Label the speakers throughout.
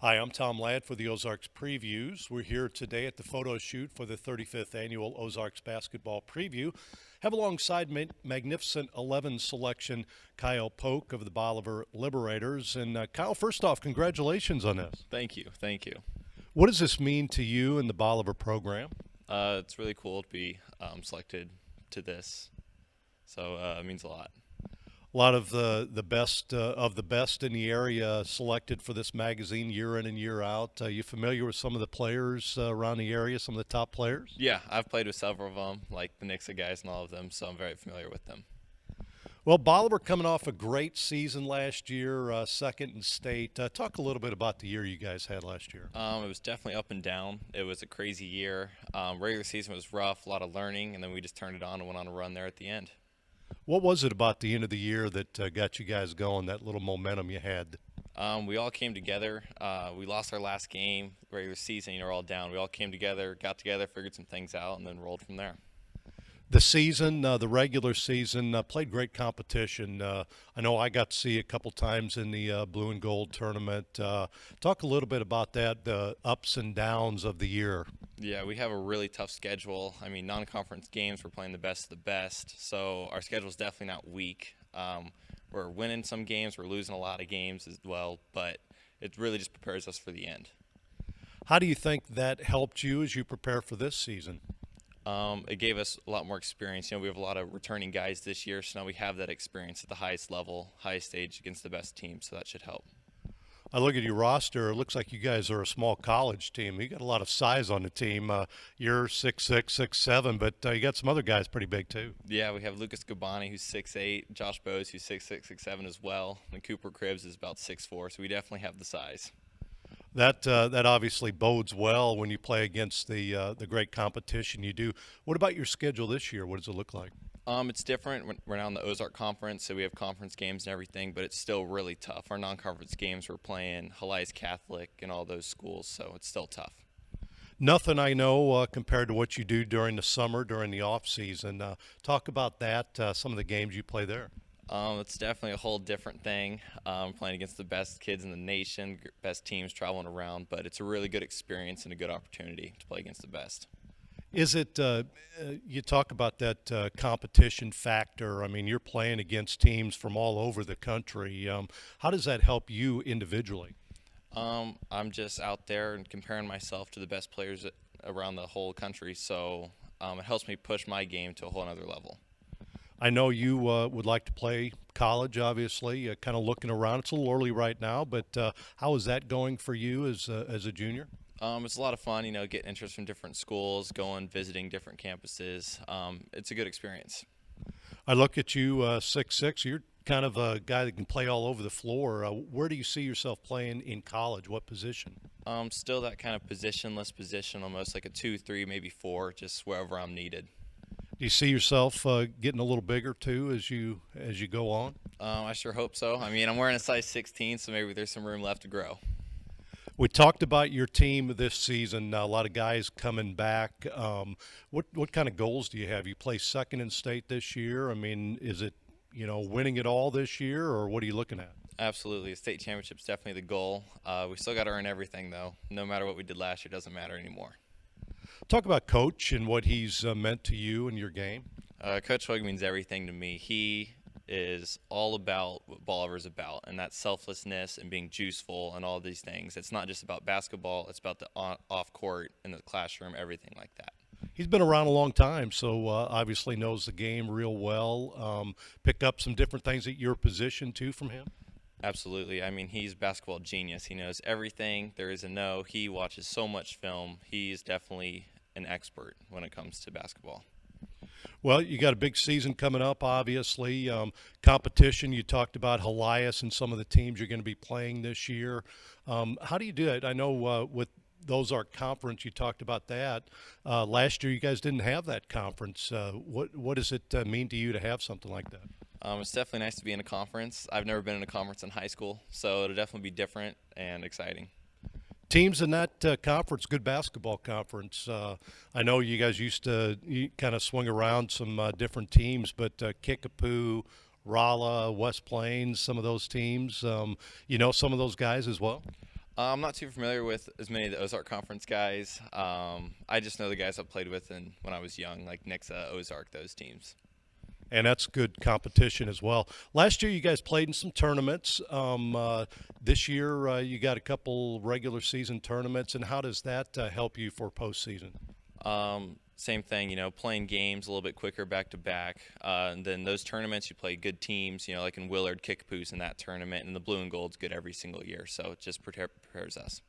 Speaker 1: Hi, I'm Tom Ladd for the Ozarks Previews. We're here today at the photo shoot for the 35th annual Ozarks Basketball Preview. Have alongside Magnificent 11 selection Kyle Pock of the Bolivar Liberators. And Kyle, first off, congratulations on this.
Speaker 2: Thank you. Thank you.
Speaker 1: What does this mean to you and the Bolivar program?
Speaker 2: It's really cool to be selected to this. So it means a lot.
Speaker 1: A lot of the best in the area selected for this magazine year in and year out. You familiar with some of the players around the area, some of the top players?
Speaker 2: Yeah, I've played with several of them, like the Knicks guys and all of them, so I'm very familiar with them.
Speaker 1: Well, Bolivar coming off a great season last year, second in state. Talk a little bit about the year you guys had last year.
Speaker 2: It was definitely up and down. It was a crazy year. Regular season was rough, a lot of learning, and then we just turned it on and went on a run there at the end.
Speaker 1: What was it about the end of the year that got you guys going, that little momentum you had?
Speaker 2: We all came together. We lost our last game, regular season, we're all down. We all came together, got together, figured some things out, and then rolled from there.
Speaker 1: The season, the regular season, played great competition. I know I got to see a couple times in the blue and gold tournament. Talk a little bit about that, the ups and downs of the year.
Speaker 2: Yeah, we have a really tough schedule. I mean, non-conference games, we're playing the best of the best, so our schedule is definitely not weak. We're winning some games, we're losing a lot of games as well, but it really just prepares us for the end.
Speaker 1: How do you think that helped you as you prepare for this season?
Speaker 2: It gave us a lot more experience. We have a lot of returning guys this year, so now we have that experience at the highest level, highest stage against the best team, so that should help.
Speaker 1: I look at your roster. It looks like you guys are a small college team. You got a lot of size on the team. You're 6'6", 6'7", but you got some other guys pretty big too.
Speaker 2: Yeah, we have Lucas Gabani, who's 6'8", Josh Bose, who's 6'6", 6'7" as well, and Cooper Cribbs is about 6'4", so we definitely have the size.
Speaker 1: That obviously bodes well when you play against the great competition you do. What about your schedule this year? What does it look like?
Speaker 2: It's different. We're now in the Ozark Conference, so we have conference games and everything, but it's still really tough. Our non-conference games, we're playing Helias Catholic and all those schools, so it's still tough.
Speaker 1: Nothing I know compared to what you do during the summer, during the off season. Talk about that. Some of the games you play there.
Speaker 2: It's definitely a whole different thing. Playing against the best kids in the nation, best teams traveling around, but it's a really good experience and a good opportunity to play against the best.
Speaker 1: Is it, you talk about that competition factor. I mean, you're playing against teams from all over the country. How does that help you individually?
Speaker 2: I'm just out there and comparing myself to the best players around the whole country, so it helps me push my game to a whole other level.
Speaker 1: I know you would like to play college, obviously, kind of looking around. It's a little early right now, but how is that going for you as a junior?
Speaker 2: It's a lot of fun, getting interest from different schools, going, visiting different campuses. It's a good experience.
Speaker 1: I look at you, 6'6". You're kind of a guy that can play all over the floor. Where do you see yourself playing in college? What position?
Speaker 2: Still that kind of positionless position, almost like a 2, 3, maybe 4, just wherever I'm needed.
Speaker 1: Do you see yourself getting a little bigger too as you go on?
Speaker 2: I sure hope so. I mean, I'm wearing a size 16, so maybe there's some room left to grow.
Speaker 1: We talked about your team this season. A lot of guys coming back. What kind of goals do you have? You play second in state this year. I mean, is it winning it all this year, or what are you looking at?
Speaker 2: Absolutely. The state championship's definitely the goal. We still got to earn everything, though. No matter what we did last year, it doesn't matter anymore.
Speaker 1: Talk about Coach and what he's meant to you and your game.
Speaker 2: Coach Hoig means everything to me. He is all about what Bolivar's about, and that's selflessness and being juiceful and all these things. It's not just about basketball. It's about the off court, in the classroom, everything like that.
Speaker 1: He's been around a long time, so obviously knows the game real well. Pick up some different things at your position too from him.
Speaker 2: Absolutely. I mean, he's a basketball genius. He knows everything there is to know. He watches so much film. He's definitely an expert when it comes to basketball.
Speaker 1: Well, you got a big season coming up, obviously. Competition, you talked about Helias and some of the teams you're going to be playing this year. How do you do it? I know with those are conference, you talked about that. Last year, you guys didn't have that conference. What does it mean to you to have something like that?
Speaker 2: It's definitely nice to be in a conference. I've never been in a conference in high school, so it'll definitely be different and exciting.
Speaker 1: Teams in that conference, good basketball conference. I know you guys used to kind of swing around some different teams, but Kickapoo, Rolla, West Plains, some of those teams. You know some of those guys as well.
Speaker 2: I'm not too familiar with as many of the Ozark Conference guys. I just know the guys I played with when I was young, like Nixa, Ozark, those teams.
Speaker 1: And that's good competition as well. Last year, you guys played in some tournaments. This year, you got a couple regular season tournaments. And how does that help you for postseason?
Speaker 2: Same thing, playing games a little bit quicker back to back. And then those tournaments, you play good teams, like in Willard, Kickapoo's in that tournament, and the blue and gold's good every single year. So it just prepares us.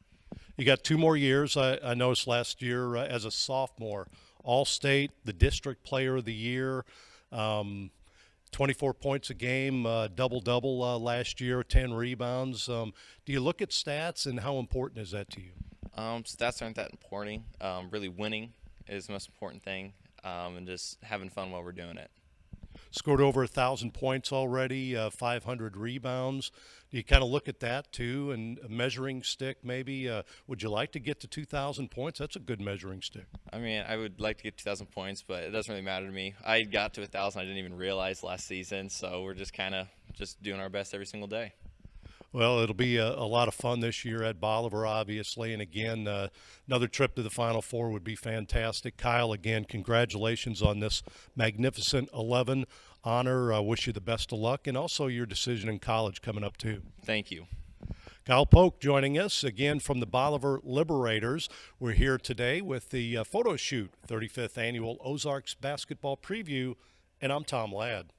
Speaker 1: You got 2 more years. I noticed last year as a sophomore, All-State, the District Player of the Year, 24 points a game, double-double last year, 10 rebounds. Do you look at stats, and how important is that to you?
Speaker 2: Stats aren't that important. Really winning is the most important thing, and just having fun while we're doing it.
Speaker 1: Scored over 1,000 points already, 500 rebounds. Do you kind of look at that too, and a measuring stick maybe? Would you like to get to 2,000 points? That's a good measuring stick.
Speaker 2: I mean, I would like to get 2,000 points, but it doesn't really matter to me. I got to 1,000. I didn't even realize last season, so we're just kind of just doing our best every single day.
Speaker 1: Well, it'll be a lot of fun this year at Bolivar, obviously. And again, another trip to the Final Four would be fantastic. Kyle, again, congratulations on this magnificent 11 honor. I wish you the best of luck, and also your decision in college coming up, too.
Speaker 2: Thank you.
Speaker 1: Kyle Pock joining us again from the Bolivar Liberators. We're here today with the photo shoot, 35th Annual Ozarks Basketball Preview, and I'm Tom Ladd.